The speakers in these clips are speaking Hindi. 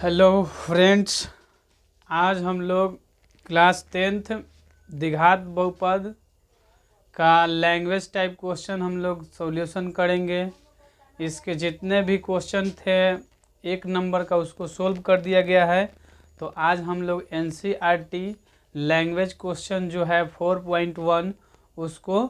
हेलो फ्रेंड्स, आज हम लोग क्लास 10th द्विघात बहुपद का लैंग्वेज टाइप क्वेश्चन हम लोग सॉल्यूशन करेंगे। इसके जितने भी क्वेश्चन थे 1 नंबर का उसको सोल्व कर दिया गया है। तो आज हम लोग NCERT लैंग्वेज क्वेश्चन जो है 4.1 उसको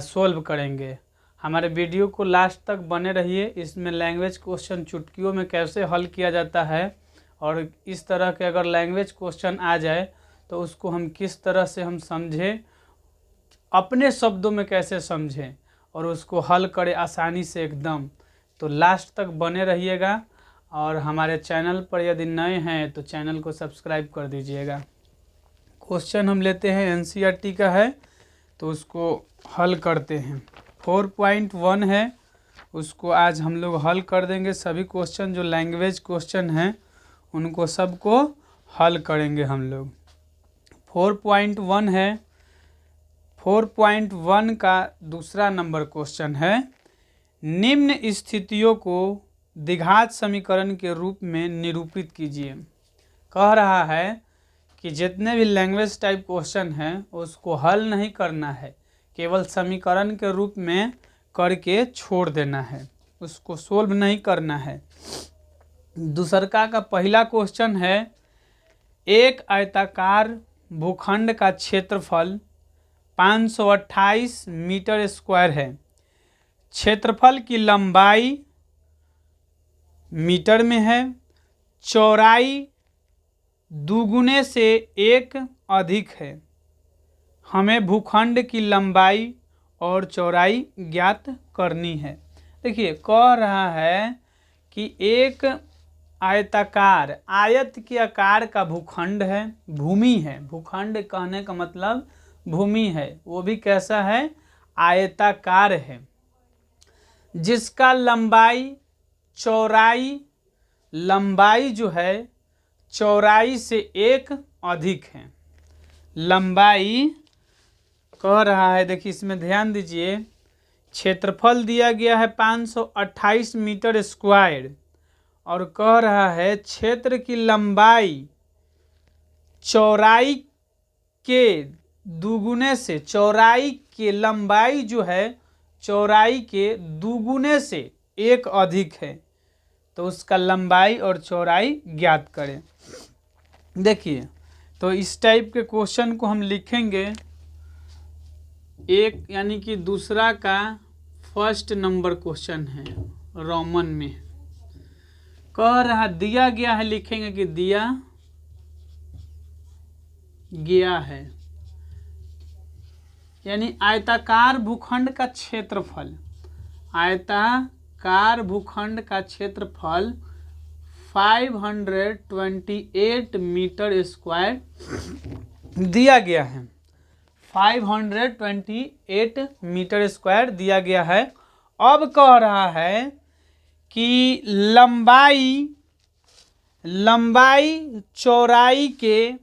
सोल्व करेंगे। हमारे वीडियो को लास्ट तक बने रहिए। इसमें लैंग्वेज क्वेश्चन चुटकियों में कैसे हल किया जाता है और इस तरह के अगर लैंग्वेज क्वेश्चन आ जाए तो उसको हम किस तरह से हम समझें, अपने शब्दों में कैसे समझें और उसको हल करें आसानी से एकदम। तो लास्ट तक बने रहिएगा और हमारे चैनल पर यदि नए हैं तो चैनल को सब्सक्राइब कर दीजिएगा। क्वेश्चन हम लेते हैं NCERT का है तो उसको हल करते हैं। 4.1 है, उसको आज हम लोग हल कर देंगे। सभी क्वेश्चन जो लैंग्वेज क्वेश्चन हैं उनको सबको हल करेंगे हम लोग। 4.1 है। 4.1 का दूसरा नंबर क्वेश्चन है, निम्न स्थितियों को द्विघात समीकरण के रूप में निरूपित कीजिए। कह रहा है कि जितने भी लैंग्वेज टाइप क्वेश्चन हैं उसको हल नहीं करना है, केवल समीकरण के रूप में करके छोड़ देना है, उसको सोल्व नहीं करना है। दूसरका का पहला क्वेश्चन है, एक आयताकार भूखंड का क्षेत्रफल 528 मीटर स्क्वायर है। क्षेत्रफल की लंबाई मीटर में है, चौड़ाई दुगुने से 1 अधिक है। हमें भूखंड की लंबाई और चौड़ाई ज्ञात करनी है। देखिए कह रहा है कि एक आयताकार, आयत के आकार का भूखंड है, भूमि है। भूखंड कहने का मतलब भूमि है, वो भी कैसा है, आयताकार है, जिसका लंबाई चौड़ाई, लंबाई जो है चौड़ाई से 1 अधिक है। लंबाई कह रहा है, देखिए इसमें ध्यान दीजिए, क्षेत्रफल दिया गया है 528 मीटर स्क्वायर और कह रहा है क्षेत्र की लंबाई चौड़ाई के दुगुने से, चौड़ाई के लंबाई जो है चौड़ाई के दुगुने से 1 अधिक है। तो उसका लंबाई और चौड़ाई ज्ञात करें। देखिए तो इस टाइप के क्वेश्चन को हम लिखेंगे। एक यानी कि दूसरा का फर्स्ट नंबर क्वेश्चन है, रोमन में कह रहा दिया गया है, लिखेंगे कि दिया गया है, यानी आयताकार भूखंड का क्षेत्रफल, आयताकार भूखंड का क्षेत्रफल 528 मीटर स्क्वायर दिया गया है। 528 मीटर स्क्वायर दिया गया है। अब कह रहा है कि लंबाई चौड़ाई के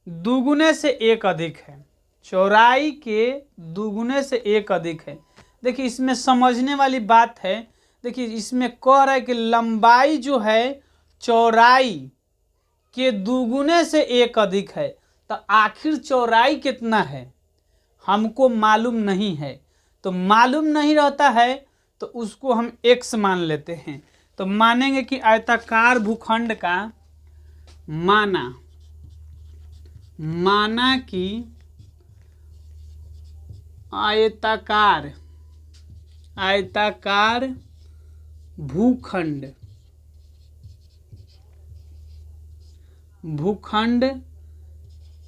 दुगुने से 1 अधिक है। चौड़ाई के दुगुने से 1 अधिक है। देखिए इसमें समझने वाली बात है। देखिए इसमें कह रहा है कि लंबाई जो है चौड़ाई के दुगुने से 1 अधिक है। तो आखिर चौड़ाई कितना है हमको मालूम नहीं है। तो मालूम नहीं रहता है तो उसको हम x मान लेते हैं। तो मानेंगे कि आयताकार भूखंड का माना कि आयताकार भूखंड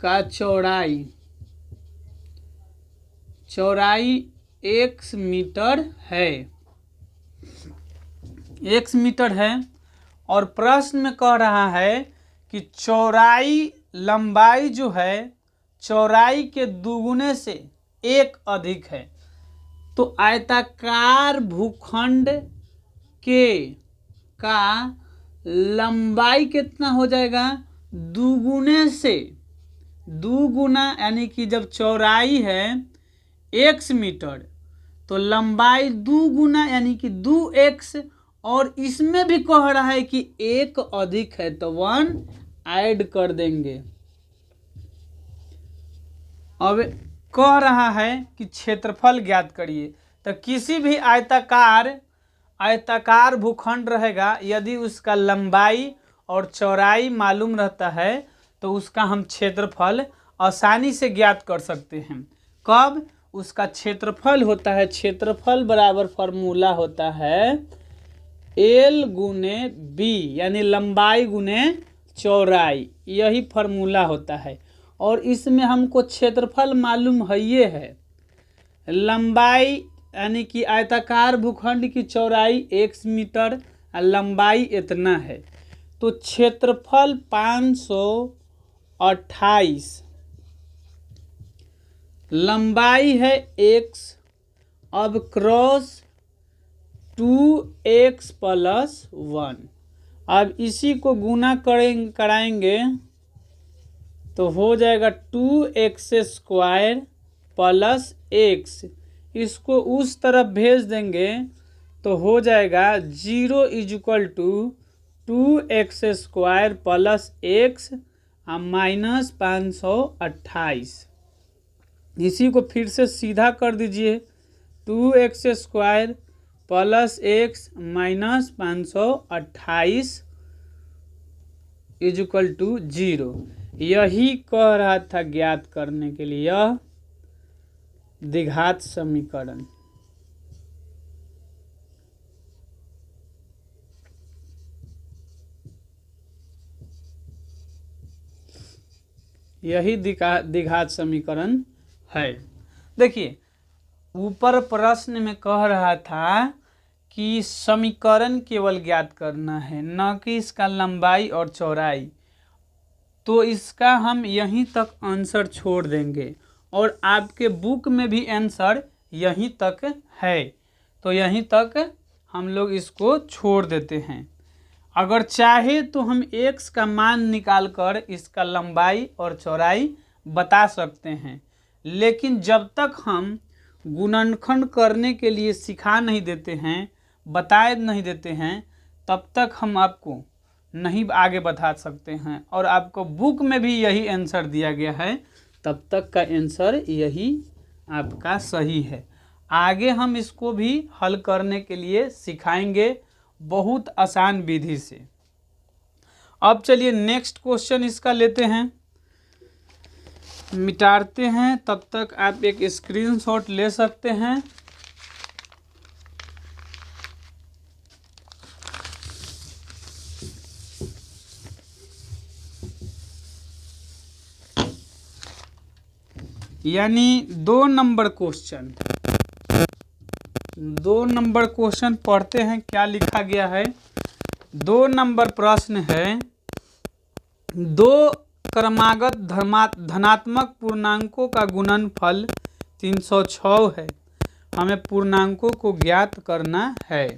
का चौड़ाई x मीटर है, x मीटर है। और प्रश्न में कह रहा है कि चौड़ाई, लंबाई जो है चौड़ाई के दुगुने से 1 अधिक है। तो आयताकार भूखंड के का लंबाई कितना हो जाएगा, दुगुने से, दुगुना यानी कि जब चौड़ाई है x मीटर तो लंबाई दुगुना यानी कि 2x और इसमें भी कह रहा है कि एक अधिक है तो 1 ऐड कर देंगे। अब कह रहा है कि क्षेत्रफल ज्ञात करिए। तो किसी भी आयताकार भूखंड रहेगा, यदि उसका लंबाई और चौड़ाई मालूम रहता है तो उसका हम क्षेत्रफल आसानी से ज्ञात कर सकते हैं। कब? उसका क्षेत्रफल होता है, क्षेत्रफल बराबर फॉर्मूला होता है L गुने B, यानी लंबाई गुने चौड़ाई, यही फॉर्मूला होता है। और इसमें हमको क्षेत्रफल मालूम है, ये है लंबाई यानी कि आयताकार भूखंड की चौड़ाई x मीटर, लंबाई इतना है, तो क्षेत्रफल 528, लंबाई है x। अब क्रॉस 2x + 1, अब इसी को गुना कराएंगे तो हो जाएगा 2x² + x। इसको उस तरफ भेज देंगे तो हो जाएगा 0 = 2x² + x -528। इसी को फिर से सीधा कर दीजिए, 2x² + x -528 = 0। यही कह रहा था ज्ञात करने के लिए, यह द्विघात समीकरण। यही द्विघात समीकरण है। देखिए ऊपर प्रश्न में कह रहा था कि समीकरण केवल ज्ञात करना है, न कि इसका लंबाई और चौड़ाई। तो इसका हम यहीं तक आंसर छोड़ देंगे और आपके बुक में भी आंसर यहीं तक है, तो यहीं तक हम लोग इसको छोड़ देते हैं। अगर चाहे तो हम x का मान निकालकर इसका लंबाई और चौड़ाई बता सकते हैं, लेकिन जब तक हम गुणनखंड करने के लिए सिखा नहीं देते हैं, बताए नहीं देते हैं, तब तक हम आपको नहीं आगे बता सकते हैं। और आपको बुक में भी यही आंसर दिया गया है, तब तक का आंसर यही आपका सही है। आगे हम इसको भी हल करने के लिए सिखाएंगे बहुत आसान विधि से। अब चलिए नेक्स्ट क्वेश्चन इसका लेते हैं, मिटाते हैं। तब तक आप एक स्क्रीनशॉट ले सकते हैं। यानी 2 नंबर क्वेश्चन पढ़ते हैं क्या लिखा गया है। 2 नंबर प्रश्न है, 2 क्रमागत धनात्मक पूर्णांकों का गुणनफल 306 है। हमें पूर्णांकों को ज्ञात करना है।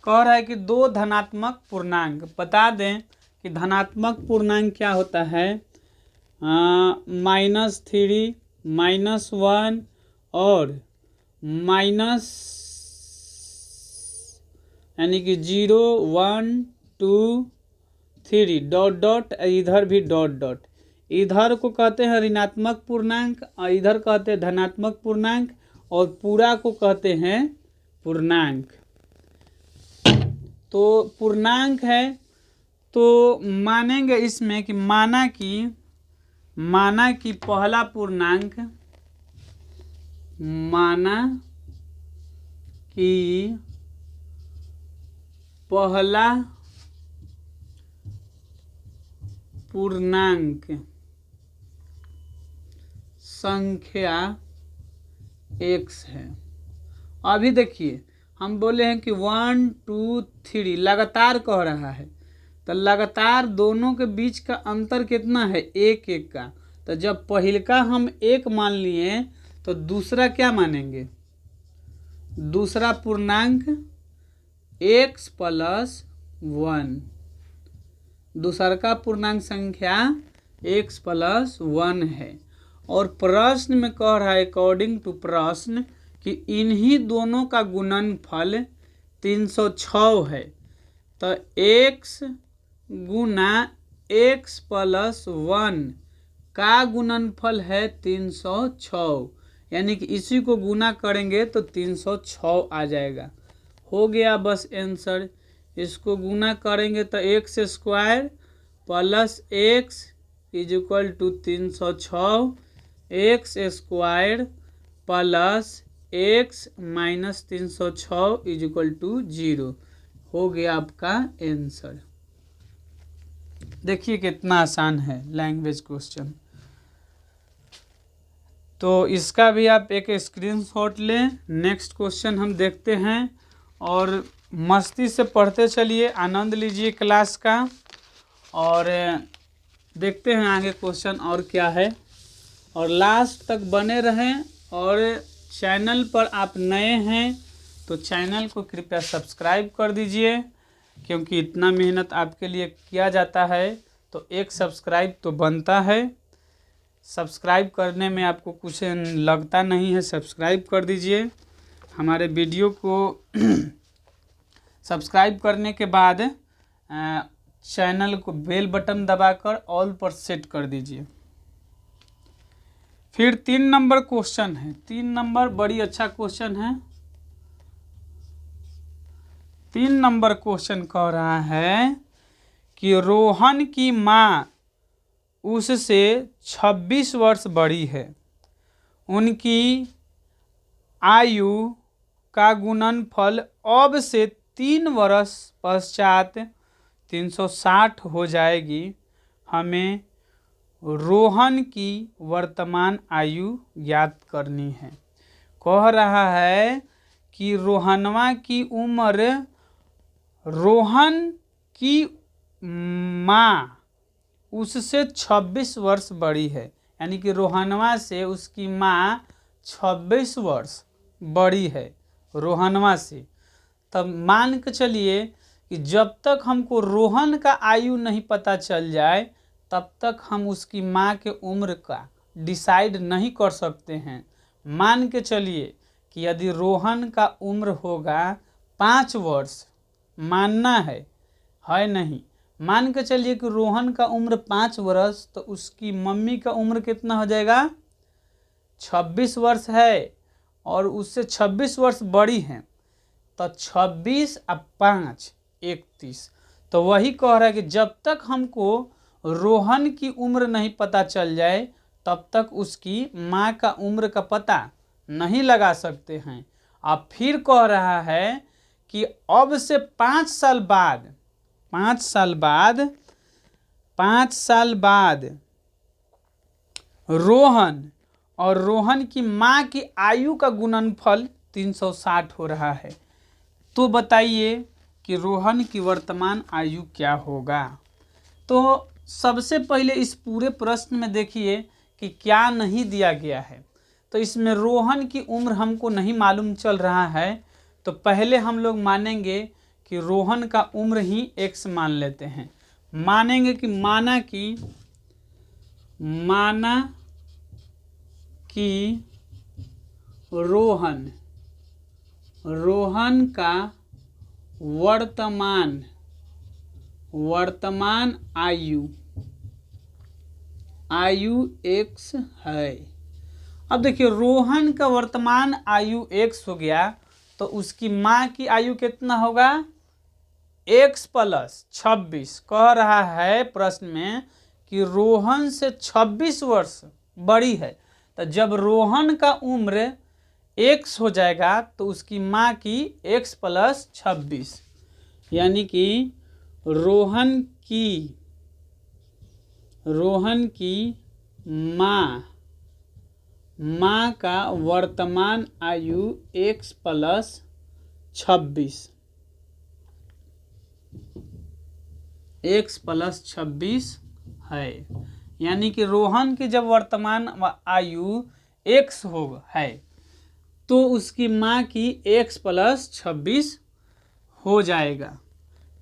कह रहा है कि 2 धनात्मक पूर्णांक, बता दें कि धनात्मक पूर्णांक क्या होता है, -3, -1 और माइनस यानी कि 0, 1, 2, 3 डॉट डॉट, इधर भी डॉट डॉट। इधर को कहते हैं ऋणात्मक पूर्णांक और इधर कहते हैं धनात्मक पूर्णांक, और पूरा को कहते हैं पूर्णांक। तो पूर्णांक है तो मानेंगे इसमें कि माना कि पहला पूर्णांक, माना कि पहला पूर्णांक संख्या x है। अभी देखिए हम बोले हैं कि 1, 2, 3 लगातार कह रहा है, तो लगातार दोनों के बीच का अंतर कितना है, 1 1 का। तो जब पहिलका हम 1 मान लिए तो दूसरा क्या मानेंगे, दूसरा पूर्णांक x + 1, दूसरा का पूर्णांक संख्या x + 1 है। और प्रश्न में कह रहा है अकॉर्डिंग टू प्रश्न कि इन्हीं दोनों का गुणनफल 306 है। तो x गुना x प्लस 1 का गुणनफल है 306, यानी कि इसी को गुना करेंगे तो 306 आ जाएगा। हो गया बस आंसर। इसको गुना करेंगे तो x square plus x is equal to 306, x square plus x minus 306 is equal to 0। हो गया आपका आंसर। देखिए कितना आसान है लैंग्वेज क्वेश्चन। तो इसका भी आप एक स्क्रीनशॉट लें। नेक्स्ट क्वेश्चन हम देखते हैं और मस्ती से पढ़ते चलिए, आनंद लीजिए क्लास का और देखते हैं आगे क्वेश्चन और क्या है। और लास्ट तक बने रहें। और चैनल पर आप नए हैं तो चैनल को कृपया सब्सक्राइब कर दीजिए, क्योंकि इतना मेहनत आपके लिए किया जाता है तो एक सब्सक्राइब तो बनता है। सब्सक्राइब करने में आपको कुछ लगता नहीं है, सब्सक्राइब कर दीजिए हमारे वीडियो को। सब्सक्राइब करने के बाद चैनल को बेल बटन दबाकर ऑल पर सेट कर दीजिए। फिर 3 नंबर क्वेश्चन है। 3 नंबर बड़ी अच्छा क्वेश्चन है। 3 नंबर क्वेश्चन कह रहा है कि रोहन की माँ उससे 26 वर्ष बड़ी है। उनकी आयु का गुणनफल अब से 3 वर्ष पश्चात 360 हो जाएगी। हमें रोहन की वर्तमान आयु ज्ञात करनी है। कह रहा है कि रोहनवा की उम्र, रोहन की माँ उससे 26 वर्ष बड़ी है, यानी कि रोहनवा से उसकी माँ 26 वर्ष बड़ी है रोहनवा से। तब मान के चलिए कि जब तक हमको रोहन का आयु नहीं पता चल जाए तब तक हम उसकी माँ के उम्र का डिसाइड नहीं कर सकते हैं। मान के चलिए कि यदि रोहन का उम्र होगा 5 वर्ष, मानना है नहीं, मान के चलिए कि रोहन का उम्र 5 वर्ष, तो उसकी मम्मी का उम्र कितना हो जाएगा? 26 वर्ष है और उससे 26 वर्ष बड़ी हैं, तो 26 और 5 31। तो वही कह रहा है कि जब तक हमको रोहन की उम्र नहीं पता चल जाए तब तक उसकी माँ का उम्र का पता नहीं लगा सकते हैं। अब फिर कह रहा है कि अब से 5 साल बाद 5 साल बाद रोहन और रोहन की माँ की आयु का गुणनफल 360 हो रहा है। तो बताइए कि रोहन की वर्तमान आयु क्या होगा। तो सबसे पहले इस पूरे प्रश्न में देखिए कि क्या नहीं दिया गया है। तो इसमें रोहन की उम्र हमको नहीं मालूम चल रहा है, तो पहले हम लोग मानेंगे कि रोहन का उम्र ही x मान लेते हैं। मानेंगे कि माना कि रोहन का वर्तमान आयु x है। अब देखिए रोहन का वर्तमान आयु x हो गया तो उसकी माँ की आयु कितना होगा? x plus 26। कह रहा है प्रश्न में कि रोहन से 26 वर्ष बड़ी है, तो जब रोहन का उम्र x हो जाएगा तो उसकी माँ की x प्लस 26, यानी कि रोहन की माँ का वर्तमान आयु x प्लस 26 है। यानी कि रोहन की जब वर्तमान आयु x है तो उसकी माँ की x प्लस 26 हो जाएगा।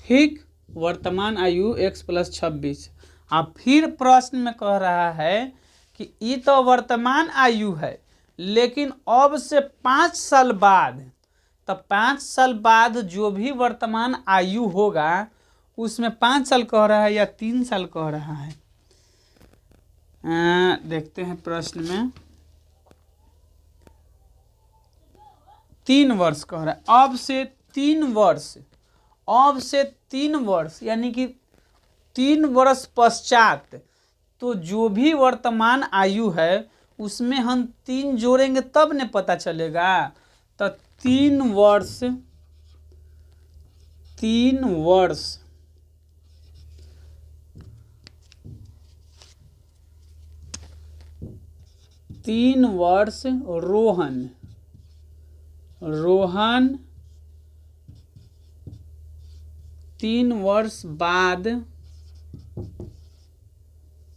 ठीक, वर्तमान आयु x प्लस 26। अब फिर प्रश्न में कह रहा है कि ये तो वर्तमान आयु है, लेकिन अब से 5 साल बाद, तब 5 साल बाद जो भी वर्तमान आयु होगा उसमें 5 साल कह रहा है या 3 साल कह रहा है। देखते हैं प्रश्न में 3 वर्ष कह रहा है। अब से 3 वर्ष, अब से 3 वर्ष यानी कि 3 वर्ष पश्चात, तो जो भी वर्तमान आयु है उसमें हम 3 जोड़ेंगे तब ने पता चलेगा। तो 3 वर्ष, 3 वर्ष, तीन वर्ष रोहन, रोहन 3 वर्ष बाद,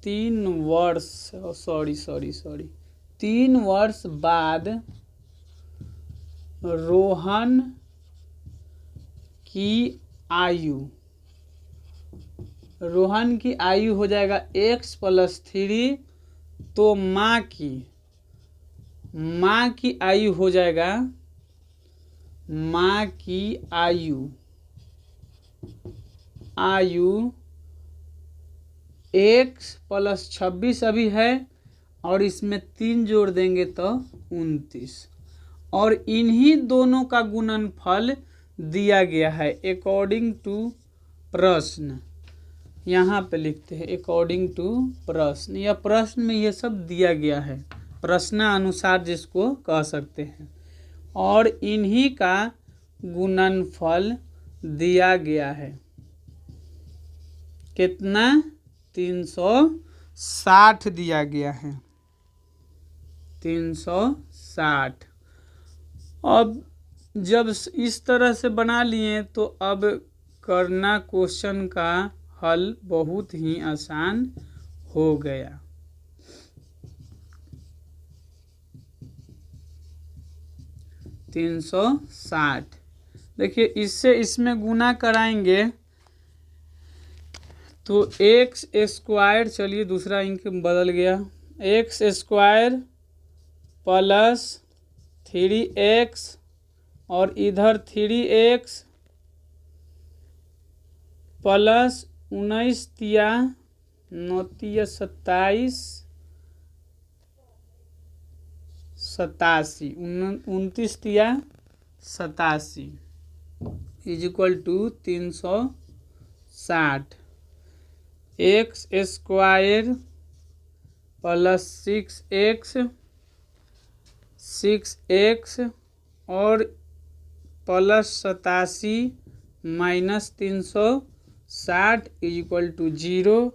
3 वर्ष, सॉरी 3 वर्ष बाद रोहन की आयु, रोहन की आयु हो जाएगा x + 3, तो माँ की आयु हो जाएगा, माँ की आयु x + 26 अभी है और इसमें 3 जोड़ देंगे तो 29, और इन्हीं दोनों का गुणनफल दिया गया है अकॉर्डिंग टू प्रश्न। यहाँ पे लिखते हैं अकॉर्डिंग टू प्रश्न, या प्रश्न में ये सब दिया गया है, प्रश्नानुसार जिसको कह सकते हैं, और इन्हीं का गुणनफल दिया गया है। कितना? 360 दिया गया है, 360। अब जब इस तरह से बना लिए तो अब करना क्वेश्चन का हल बहुत ही आसान हो गया। $360, देखिए इससे इसमें गुना कराएंगे तो x², चलिए दूसरा इंक बदल गया, x² + 3x और इधर 3x + 19 तिया 9 तिया 27, 87, 29 तिया 87 = 360। x² + 6x और +87 - 360 = 0।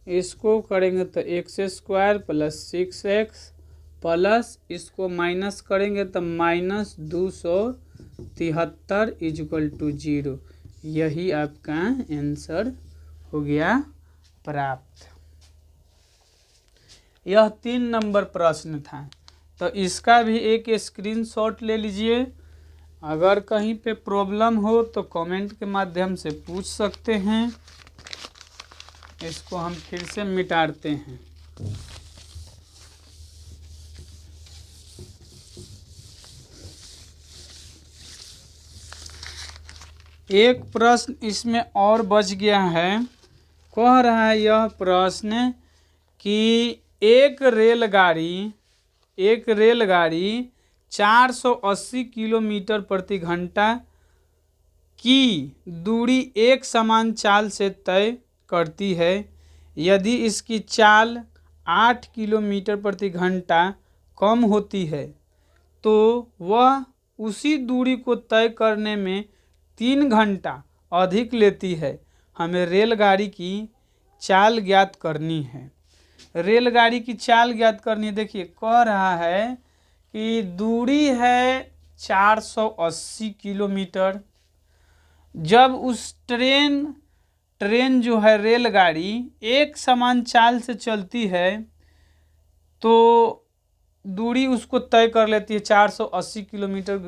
इसको करेंगे तो x² + 6x प्लस इसको माइनस करेंगे तो -273 = 0। यही आपका आंसर हो गया प्राप्त। यह 3 नंबर प्रश्न था, तो इसका भी एक स्क्रीनशॉट ले लीजिए। अगर कहीं पे प्रॉब्लम हो तो कमेंट के माध्यम से पूछ सकते हैं। इसको हम फिर से मिटाते हैं। एक प्रश्न इसमें और बच गया है। कह रहा है यह प्रश्न कि एक रेलगाड़ी 480 किलोमीटर प्रति घंटा की दूरी एक समान चाल से तय करती है। यदि इसकी चाल 8 किलोमीटर प्रति घंटा कम होती है तो वह उसी दूरी को तय करने में 3 घंटा अधिक लेती है। हमें रेलगाड़ी की चाल ज्ञात करनी है। रेलगाड़ी की चाल ज्ञात करनी है। देखिए कह रहा है कि दूरी है 480 किलोमीटर। जब उस ट्रेन जो है रेलगाड़ी एक समान चाल से चलती है तो दूरी उसको तय कर लेती है, 480 किलोमीटर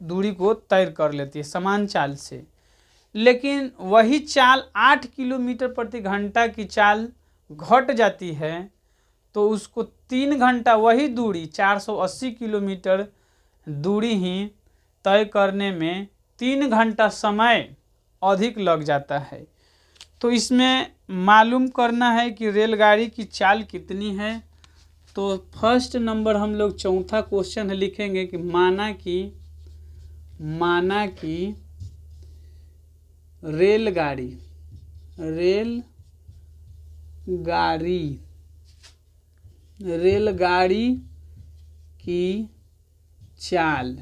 दूरी को तय कर लेती है समान चाल से। लेकिन वही चाल 8 किलोमीटर प्रति घंटा की चाल घट जाती है तो उसको 3 घंटा वही दूरी 480 किलोमीटर दूरी ही तय करने में 3 घंटा समय अधिक लग जाता है। तो इसमें मालूम करना है कि रेलगाड़ी की चाल कितनी है। तो फर्स्ट नंबर हम लोग चौथा क्वेश्चन लिखेंगे कि माना कि रेलगाड़ी की चाल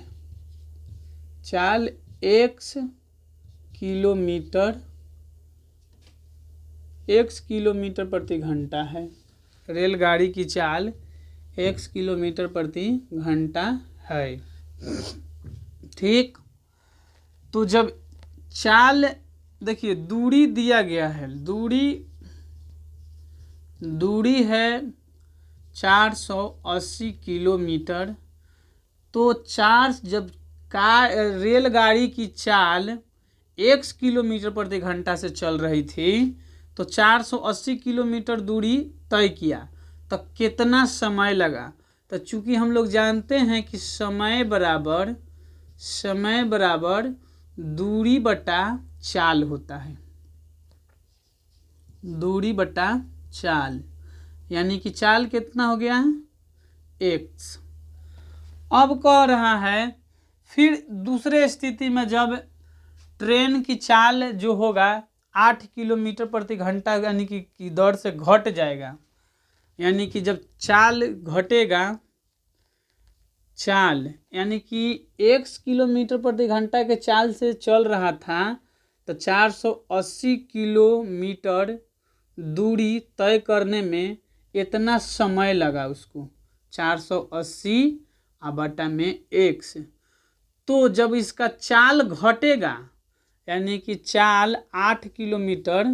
x किलोमीटर प्रति घंटा है। रेलगाड़ी की चाल x किलोमीटर प्रति घंटा है। ठीक, तो जब चाल देखिए दूरी दिया गया है, दूरी है 480 किलोमीटर। तो जब रेलगाड़ी की चाल x किलोमीटर प्रति घंटा से चल रही थी तो 480 किलोमीटर दूरी तय किया, तो कितना समय लगा। तो चूंकि हम लोग जानते हैं कि समय बराबर दूरी बटा चाल होता है, दूरी बटा चाल, यानी कि चाल कितना हो गया x। अब कह रहा है फिर दूसरे स्थिति में जब ट्रेन की चाल जो होगा 8 किलोमीटर प्रति घंटा यानी कि दर से घट जाएगा, यानी कि जब चाल घटेगा, यानी कि x किलोमीटर प्रति घंटा के चाल से चल रहा था तो 480 किलोमीटर दूरी तय करने में इतना समय लगा उसको, 480 बटा में x। तो जब इसका चाल घटेगा, यानी कि चाल 8 किलोमीटर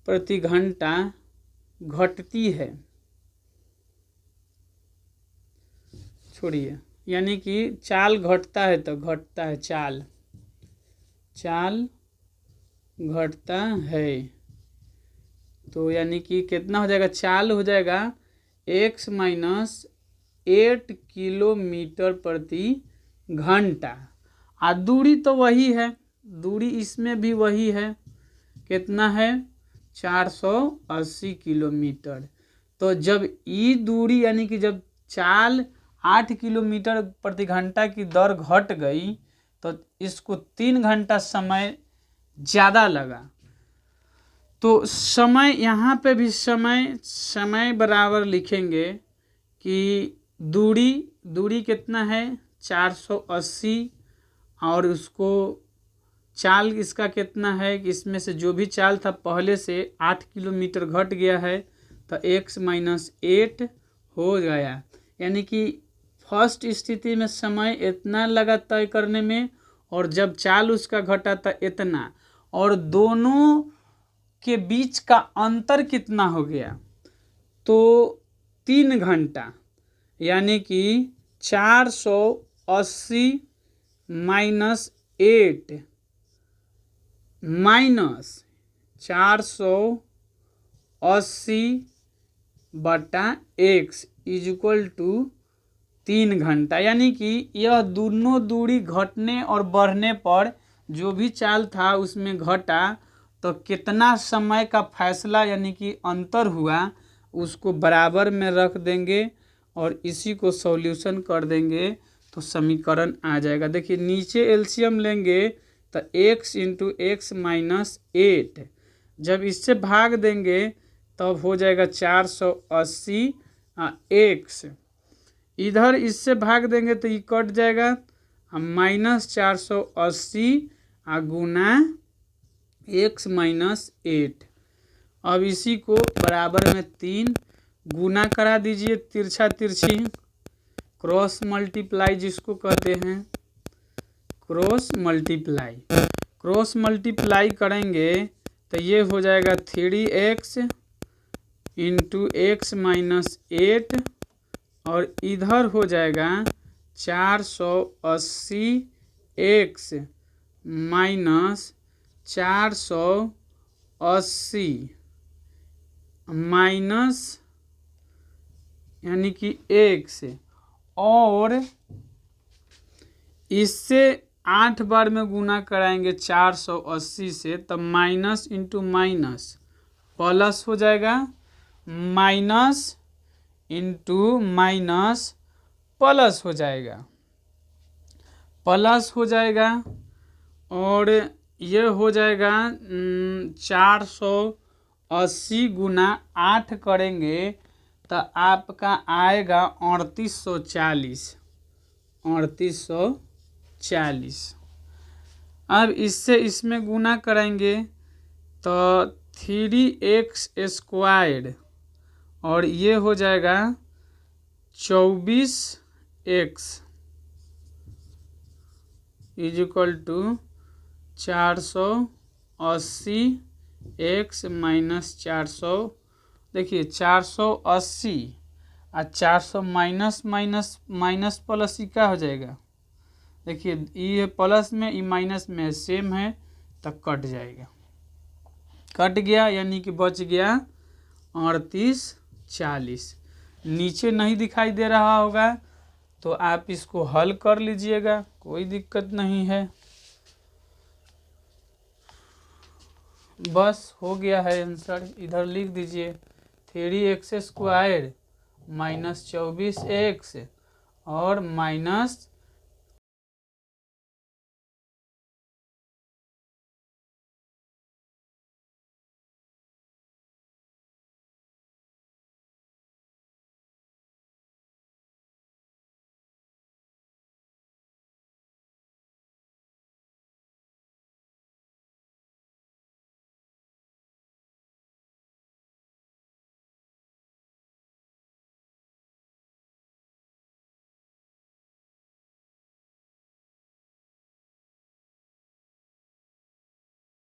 प्रति घंटा घटती है, छोड़िए, यानी कि चाल घटता है तो घटता है, चाल घटता है, तो यानी कि कितना हो जाएगा, चाल हो जाएगा x माइनस 8 किलोमीटर प्रति घंटा। दूरी तो वही है, दूरी इसमें भी वही है, कितना है 480 किलोमीटर। तो जब ये दूरी यानी कि जब चाल 8 किलोमीटर प्रति घंटा की दर घट गई तो इसको 3 घंटा समय ज़्यादा लगा। तो समय यहाँ पे भी समय बराबर लिखेंगे कि दूरी कितना है 480 और उसको चाल इसका कितना है कि इसमें से जो भी चाल था पहले से 8 किलोमीटर घट गया है तो x माइनस 8 हो गया, यानी कि फर्स्ट स्थिति में समय इतना लगा तय करने में और जब चाल उसका घटा था इतना, और दोनों के बीच का अंतर कितना हो गया तो 3 घंटा, यानी कि 480 माइनस 8 माइनस 480 बटा x इज इक्वल टू 3 घंटा, यानी कि यह दोनों दूरी घटने और बढ़ने पर जो भी चाल था उसमें घटा तो कितना समय का फैसला यानी कि अंतर हुआ उसको बराबर में रख देंगे और इसी को सॉल्यूशन कर देंगे तो समीकरण आ जाएगा। देखिए नीचे एलसीएम लेंगे तो x इंटू एक्स माइनस 8, जब इससे भाग देंगे तब हो जाएगा 480 x, इधर इससे भाग देंगे तो ये कट जाएगा माइनस 480 गुना x माइनस 8। अब इसी को बराबर में 3 गुना करा दीजिए, तिरछा तिरछी क्रॉस मल्टीप्लाई जिसको कहते हैं, क्रॉस मल्टीप्लाई करेंगे तो ये हो जाएगा 3x इंटू एक्स माइनस 8 और इधर हो जाएगा 480x माइनस 480 माइनस यानी कि 1 से, और इससे 8 बार में गुना कराएंगे 480 से, तब माइनस इंटू माइनस प्लस हो जाएगा, माइनस इंटू माइनस प्लस हो जाएगा, प्लस हो जाएगा, और ये हो जाएगा 480 गुना 8 करेंगे तो आपका आएगा 3840। अब इससे इसमें गुना करेंगे तो 3x² और ये हो जाएगा 24x is equal to 480x minus 400। देखिए 480 और 400 माइनस माइनस माइनस प्लस ही क्या हो जाएगा, देखिए ये प्लस में ये माइनस में सेम है तो कट जाएगा, कट गया यानी कि बच गया 3840। नीचे नहीं दिखाई दे रहा होगा तो आप इसको हल कर लीजिएगा, कोई दिक्कत नहीं है। बस हो गया है आंसर, इधर लिख दीजिए 3x² माइनस 24x और माइनस